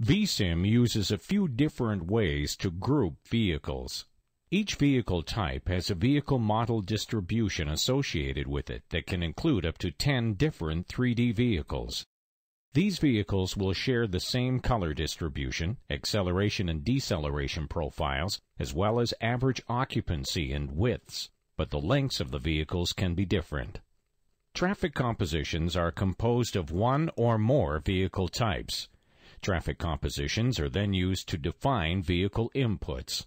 VSIM uses a few different ways to group vehicles. Each vehicle type has a vehicle model distribution associated with it that can include up to 10 different 3D vehicles. These vehicles will share the same color distribution, acceleration and deceleration profiles, as well as average occupancy and widths, but the lengths of the vehicles can be different. Traffic compositions are composed of one or more vehicle types. Traffic compositions are then used to define vehicle inputs.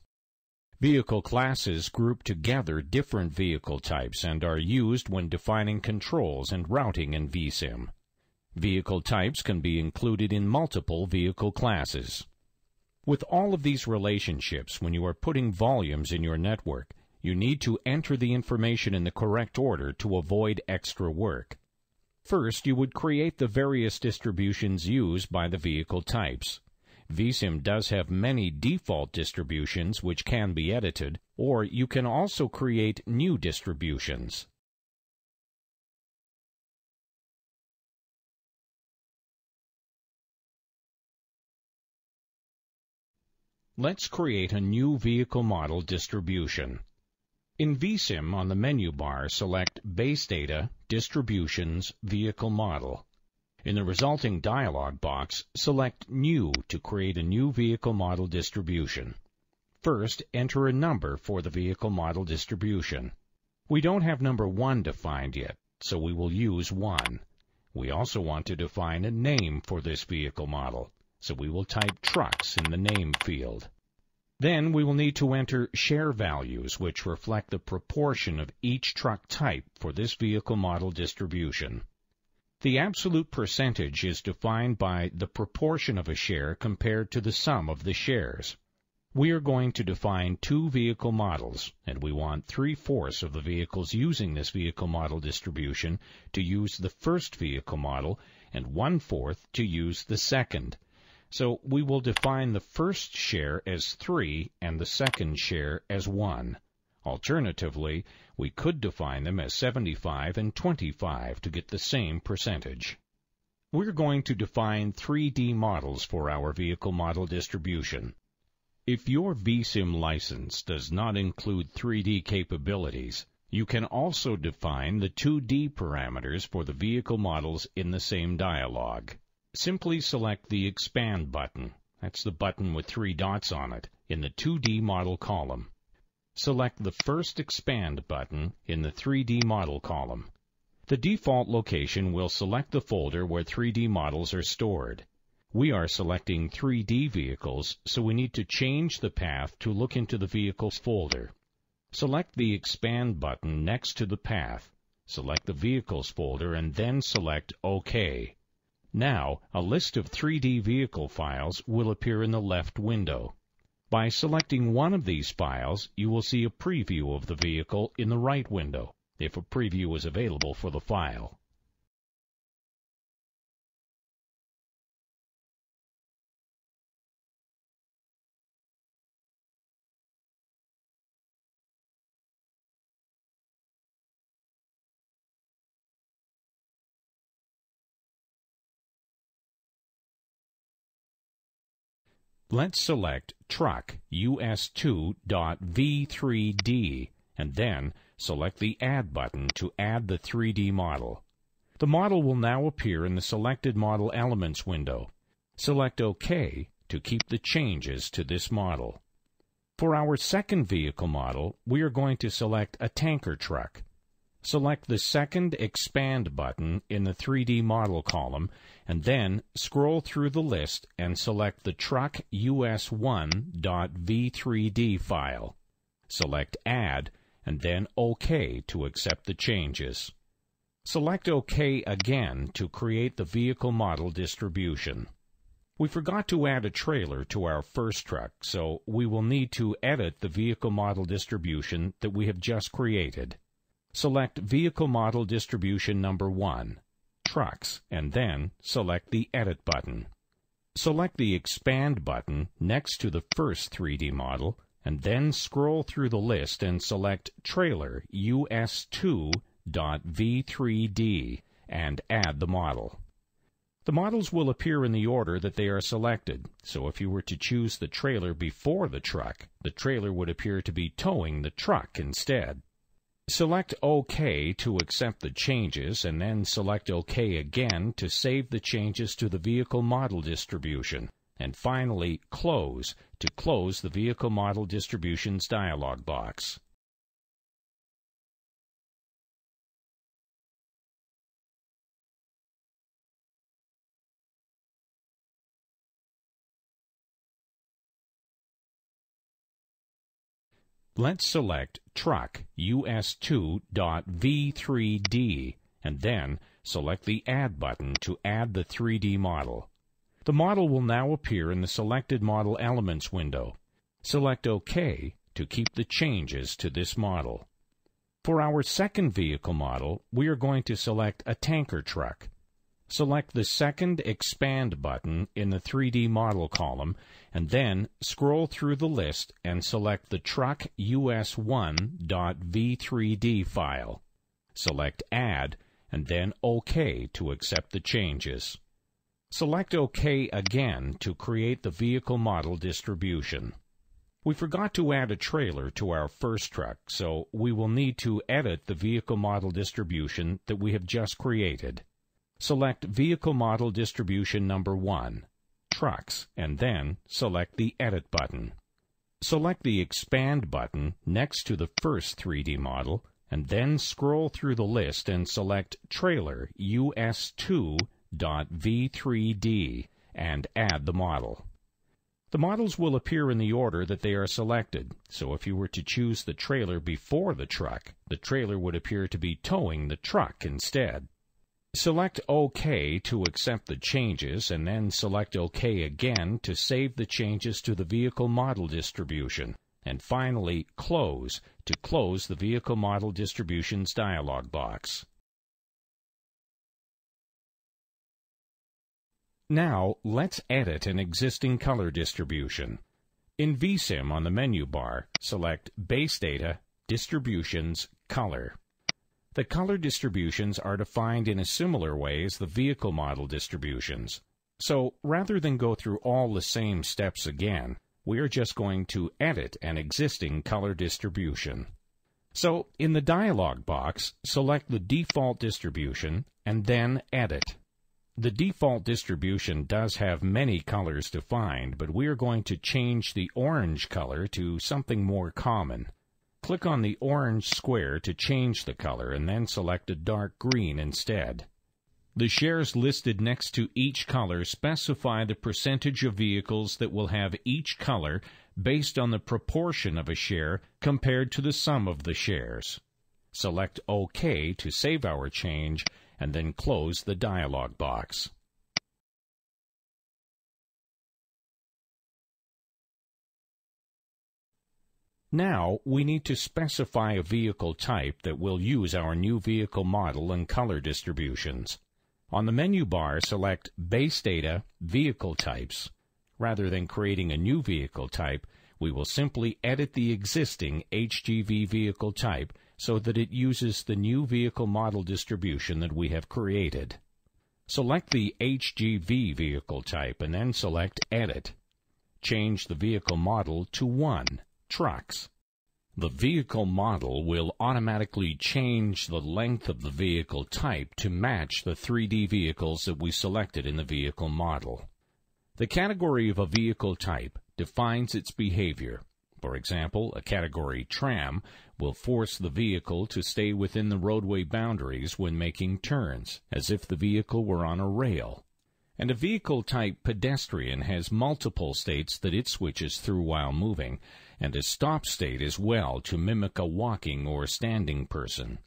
Vehicle classes group together different vehicle types and are used when defining controls and routing in VSIM. Vehicle types can be included in multiple vehicle classes. With all of these relationships, when you are putting volumes in your network, you need to enter the information in the correct order to avoid extra work. First, you would create the various distributions used by the vehicle types. VSIM does have many default distributions which can be edited, or you can also create new distributions. Let's create a new vehicle model distribution. In VSIM, on the menu bar, select Base Data, Distributions, Vehicle Model. In the resulting dialog box, select New to create a new vehicle model distribution. First, enter a number for the vehicle model distribution. We don't have number 1 defined yet, so we will use 1. We also want to define a name for this vehicle model, so we will type Trucks in the Name field. Then we will need to enter share values which reflect the proportion of each truck type for this vehicle model distribution. The absolute percentage is defined by the proportion of a share compared to the sum of the shares. We are going to define 2 vehicle models, and we want 3/4 of the vehicles using this vehicle model distribution to use the first vehicle model and 1/4 to use the second. So we will define the first share as 3 and the second share as 1. Alternatively, we could define them as 75 and 25 to get the same percentage. We're going to define 3D models for our vehicle model distribution. If your VSIM license does not include 3D capabilities, you can also define the 2D parameters for the vehicle models in the same dialog. Simply select the Expand button, that's the button with 3 dots on it, in the 2D model column. Select the first Expand button in the 3D model column. The default location will select the folder where 3D models are stored. We are selecting 3D vehicles, so we need to change the path to look into the Vehicles folder. Select the Expand button next to the path. Select the Vehicles folder and then select OK. Now, a list of 3D vehicle files will appear in the left window. By selecting one of these files, you will see a preview of the vehicle in the right window, if a preview is available for the file. Let's select Truck US2.v3d and then select the Add button to add the 3D model. The model will now appear in the Selected Model Elements window. Select OK to keep the changes to this model. For our second vehicle model, we are going to select a tanker truck. Select the second Expand button in the 3D model column, and then scroll through the list and select the Truck US1.v3d file. Select Add, and then OK to accept the changes. Select OK again to create the vehicle model distribution. We forgot to add a trailer to our first truck, so we will need to edit the vehicle model distribution that we have just created. Select Vehicle Model Distribution Number 1, Trucks, and then select the Edit button. Select the Expand button next to the first 3D model, and then scroll through the list and select Trailer US2.v3d and add the model. The models will appear in the order that they are selected, so if you were to choose the trailer before the trailer would appear to be towing the truck instead. Select OK to accept the changes, and then select OK again to save the changes to the vehicle model distribution, and finally Close to close the Vehicle Model Distributions dialog box. Let's select Truck US2.v3d and then select the Add button to add the 3D model. The model will now appear in the Selected Model Elements window. Select OK to keep the changes to this model. For our second vehicle model, we are going to select a tanker truck. Select the second Expand button in the 3D model column, and then scroll through the list and select the Truck US1.v3d file. Select Add, and then OK to accept the changes. Select OK again to create the vehicle model distribution. We forgot to add a trailer to our first truck, so we will need to edit the vehicle model distribution that we have just created. Select Vehicle Model Distribution Number 1, Trucks, and then select the Edit button. Select the Expand button next to the first 3D model, and then scroll through the list and select Trailer US2.v3d and add the model. The models will appear in the order that they are selected, so if you were to choose the trailer before the trailer would appear to be towing the truck instead. Select OK to accept the changes, and then select OK again to save the changes to the vehicle model distribution, and finally Close to close the Vehicle Model Distributions dialog box. Now let's edit an existing color distribution. In VSIM on the menu bar, select Base Data, Distributions, Color. The color distributions are defined in a similar way as the vehicle model distributions. So rather than go through all the same steps again, we are just going to edit an existing color distribution. So in the dialog box, select the default distribution and then Edit. The default distribution does have many colors defined, but we are going to change the orange color to something more common. Click on the orange square to change the color, and then select a dark green instead. The shares listed next to each color specify the percentage of vehicles that will have each color based on the proportion of a share compared to the sum of the shares. Select OK to save our change, and then close the dialog box. Now we need to specify a vehicle type that will use our new vehicle model and color distributions. On the menu bar, select Base Data, Vehicle Types. Rather than creating a new vehicle type, we will simply edit the existing HGV vehicle type so that it uses the new vehicle model distribution that we have created. Select the HGV vehicle type and then select Edit. Change the vehicle model to 1. Trucks. The vehicle model will automatically change the length of the vehicle type to match the 3D vehicles that we selected in the vehicle model. The category of a vehicle type defines its behavior. For example, a category tram will force the vehicle to stay within the roadway boundaries when making turns, as if the vehicle were on a rail. And a vehicle type pedestrian has multiple states that it switches through while moving, and a stop state as well to mimic a walking or standing person.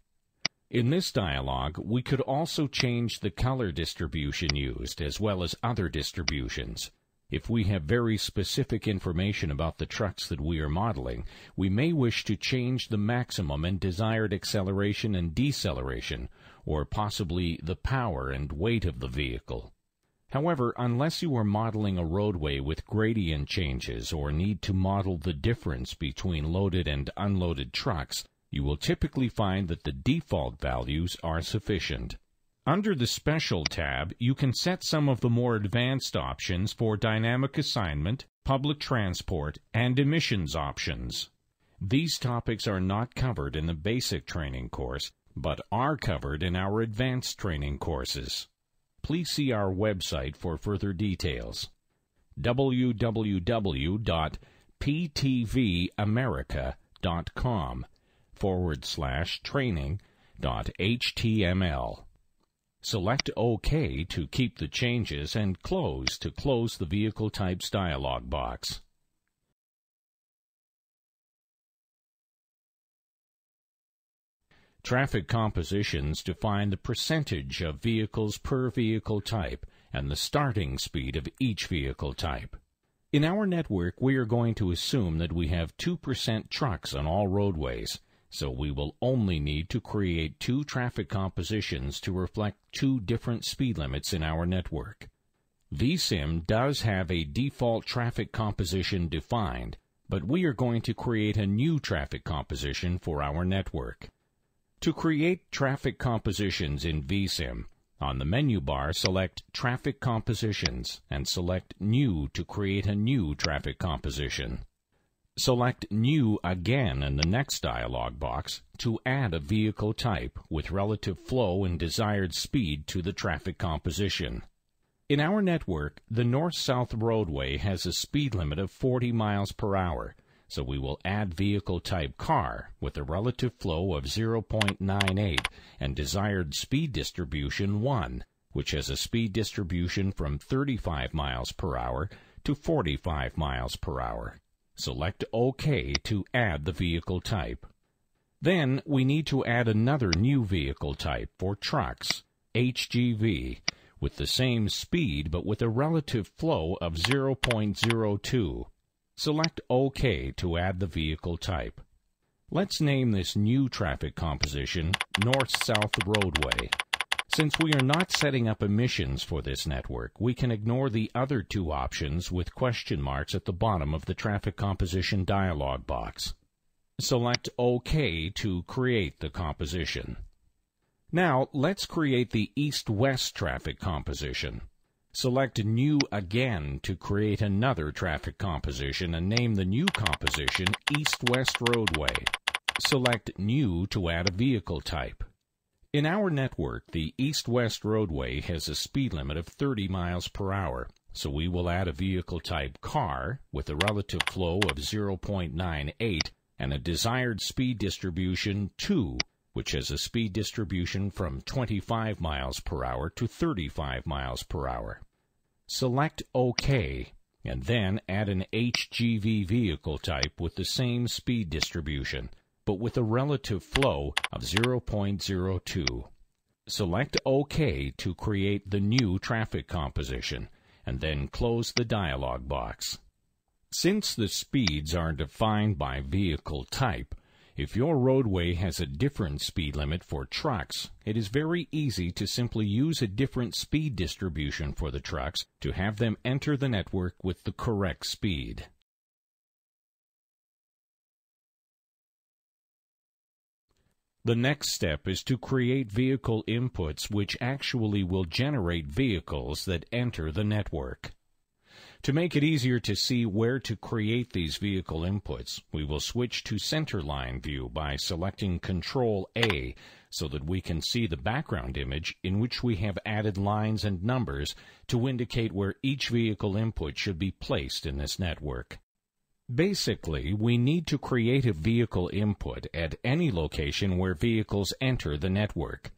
In this dialog, we could also change the color distribution used, as well as other distributions. If we have very specific information about the trucks that we are modeling, we may wish to change the maximum and desired acceleration and deceleration, or possibly the power and weight of the vehicle. However, unless you are modeling a roadway with gradient changes or need to model the difference between loaded and unloaded trucks, you will typically find that the default values are sufficient. Under the Special tab, you can set some of the more advanced options for dynamic assignment, public transport, and emissions options. These topics are not covered in the basic training course, but are covered in our advanced training courses. Please see our website for further details. www.ptvamerica.com/training.html. Select OK to keep the changes and close to close the Vehicle Types dialog box. Traffic compositions define the percentage of vehicles per vehicle type and the starting speed of each vehicle type. In our network, we are going to assume that we have 2% trucks on all roadways, so we will only need to create 2 traffic compositions to reflect 2 different speed limits in our network. VSIM does have a default traffic composition defined, but we are going to create a new traffic composition for our network. To create traffic compositions in VSIM, on the menu bar select Traffic Compositions and select New to create a new traffic composition. Select New again in the next dialog box to add a vehicle type with relative flow and desired speed to the traffic composition. In our network, the north-south roadway has a speed limit of 40 miles per hour, so we will add vehicle type car with a relative flow of 0.98 and desired speed distribution 1, which has a speed distribution from 35 miles per hour to 45 miles per hour. Select OK to add the vehicle type. Then we need to add another new vehicle type for trucks, HGV, with the same speed but with a relative flow of 0.02. Select OK to add the vehicle type. Let's name this new traffic composition North-South Roadway. Since we are not setting up emissions for this network, we can ignore the other 2 options with question marks at the bottom of the traffic composition dialog box. Select OK to create the composition. Now let's create the East-West traffic composition. Select New again to create another traffic composition and name the new composition East-West Roadway. Select New to add a vehicle type. In our network, the East-West Roadway has a speed limit of 30 miles per hour, so we will add a vehicle type Car with a relative flow of 0.98 and a desired speed distribution 2, which has a speed distribution from 25 miles per hour to 35 miles per hour. Select OK, and then add an HGV vehicle type with the same speed distribution, but with a relative flow of 0.02. Select OK to create the new traffic composition, and then close the dialog box. Since the speeds are defined by vehicle type, if your roadway has a different speed limit for trucks, it is very easy to simply use a different speed distribution for the trucks to have them enter the network with the correct speed. The next step is to create vehicle inputs which actually will generate vehicles that enter the network. To make it easier to see where to create these vehicle inputs, we will switch to centerline view by selecting Ctrl-A so that we can see the background image in which we have added lines and numbers to indicate where each vehicle input should be placed in this network. Basically, we need to create a vehicle input at any location where vehicles enter the network.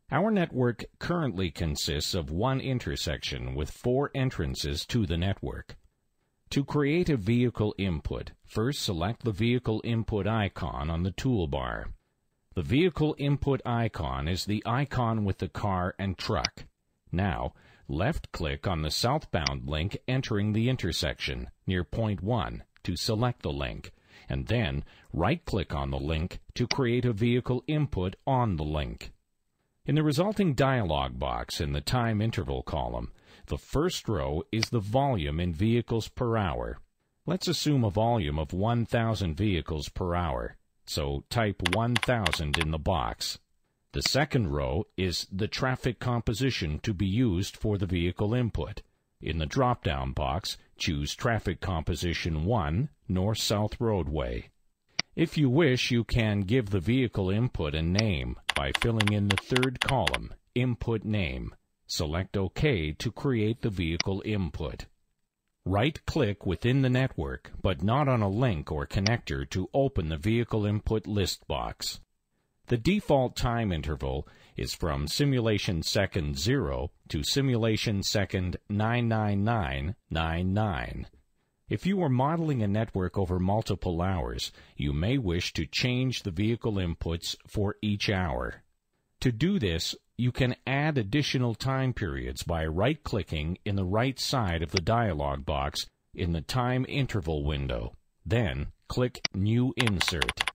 Our network currently consists of 1 intersection with 4 entrances to the network. To create a vehicle input, first select the vehicle input icon on the toolbar. The vehicle input icon is the icon with the car and truck. Now, left-click on the southbound link entering the intersection near point 1 to select the link, and then right-click on the link to create a vehicle input on the link. In the resulting dialog box in the time interval column, the first row is the volume in vehicles per hour. Let's assume a volume of 1,000 vehicles per hour, so type 1,000 in the box. The second row is the traffic composition to be used for the vehicle input. In the drop-down box, choose Traffic Composition 1, North-South Roadway. If you wish, you can give the vehicle input a name by filling in the third column, Input Name. Select OK to create the vehicle input. Right-click within the network, but not on a link or connector, to open the vehicle input list box. The default time interval is from simulation second 0 to simulation second 99999. If you are modeling a network over multiple hours, you may wish to change the vehicle inputs for each hour. To do this, you can add additional time periods by right-clicking in the right side of the dialog box in the time interval window. Then, click New Insert.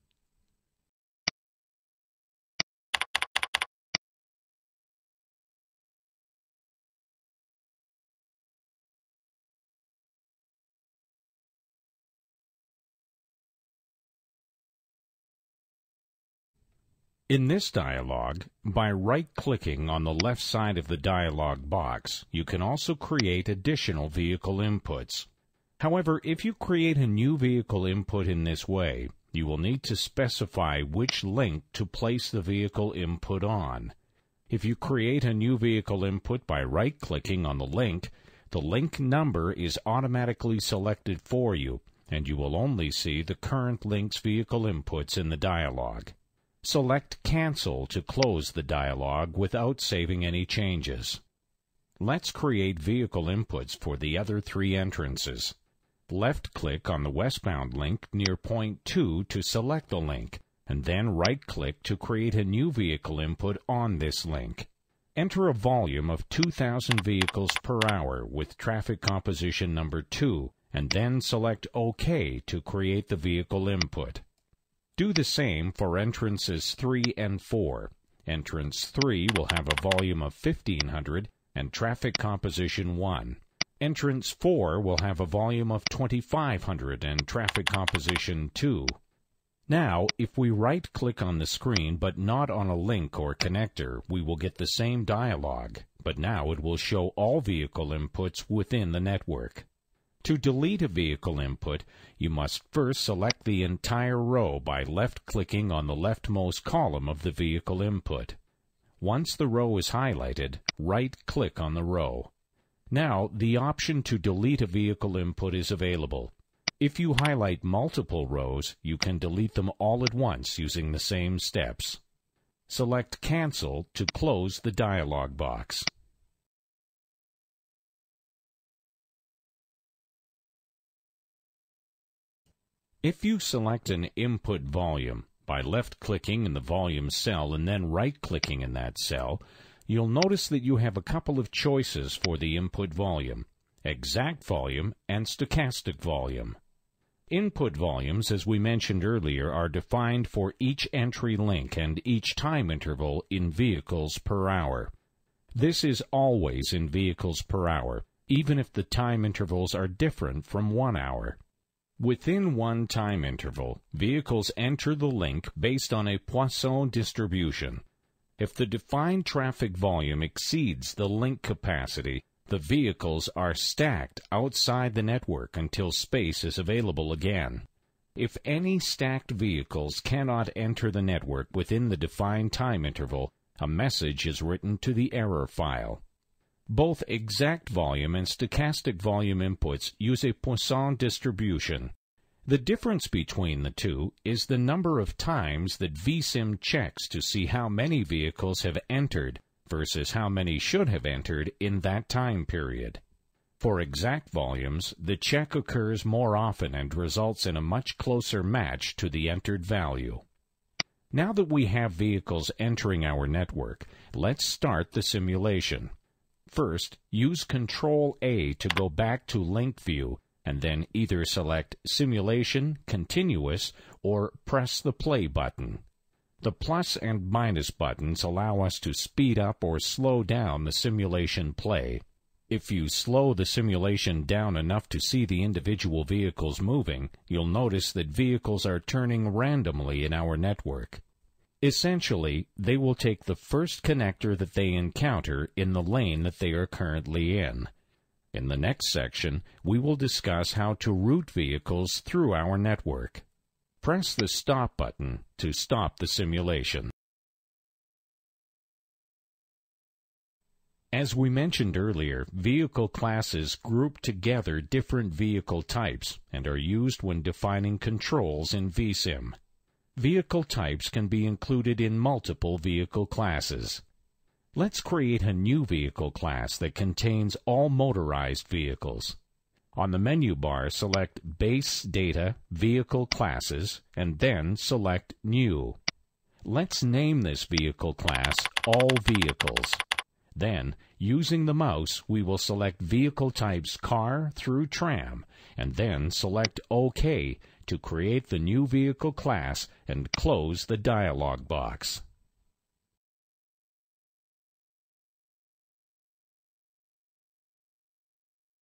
In this dialog, by right-clicking on the left side of the dialog box, you can also create additional vehicle inputs. However, if you create a new vehicle input in this way, you will need to specify which link to place the vehicle input on. If you create a new vehicle input by right-clicking on the link number is automatically selected for you, and you will only see the current link's vehicle inputs in the dialog. Select Cancel to close the dialog without saving any changes. Let's create vehicle inputs for the other three entrances. Left-click on the westbound link near point 2 to select the link, and then right-click to create a new vehicle input on this link. Enter a volume of 2,000 vehicles per hour with traffic composition number 2, and then select OK to create the vehicle input. Do the same for entrances 3 and 4. Entrance 3 will have a volume of 1,500 and traffic composition 1. Entrance 4 will have a volume of 2,500 and traffic composition 2. Now, if we right-click on the screen but not on a link or connector, we will get the same dialog, but now it will show all vehicle inputs within the network. To delete a vehicle input, you must first select the entire row by left-clicking on the leftmost column of the vehicle input. Once the row is highlighted, right-click on the row. Now, the option to delete a vehicle input is available. If you highlight multiple rows, you can delete them all at once using the same steps. Select Cancel to close the dialog box. If you select an input volume by left-clicking in the volume cell and then right-clicking in that cell, you'll notice that you have a couple of choices for the input volume: exact volume and stochastic volume. Input volumes, as we mentioned earlier, are defined for each entry link and each time interval in vehicles per hour. This is always in vehicles per hour, even if the time intervals are different from 1 hour. Within one time interval, vehicles enter the link based on a Poisson distribution. If the defined traffic volume exceeds the link capacity, the vehicles are stacked outside the network until space is available again. If any stacked vehicles cannot enter the network within the defined time interval, a message is written to the error file. Both exact volume and stochastic volume inputs use a Poisson distribution. The difference between the two is the number of times that vSim checks to see how many vehicles have entered versus how many should have entered in that time period. For exact volumes, the check occurs more often and results in a much closer match to the entered value. Now that we have vehicles entering our network, let's start the simulation. First, use Ctrl-A to go back to Link View, and then either select Simulation, Continuous, or press the Play button. The plus and minus buttons allow us to speed up or slow down the simulation play. If you slow the simulation down enough to see the individual vehicles moving, you'll notice that vehicles are turning randomly in our network. Essentially, they will take the first connector that they encounter in the lane that they are currently in. In the next section, we will discuss how to route vehicles through our network. Press the Stop button to stop the simulation. As we mentioned earlier, vehicle classes group together different vehicle types and are used when defining controls in vSim. Vehicle types can be included in multiple vehicle classes. Let's create a new vehicle class that contains all motorized vehicles. On the menu bar, select Base Data Vehicle Classes and then select New. Let's name this vehicle class All Vehicles. Then, using the mouse, we will select vehicle types car through tram, and then select OK to create the new vehicle class and close the dialog box.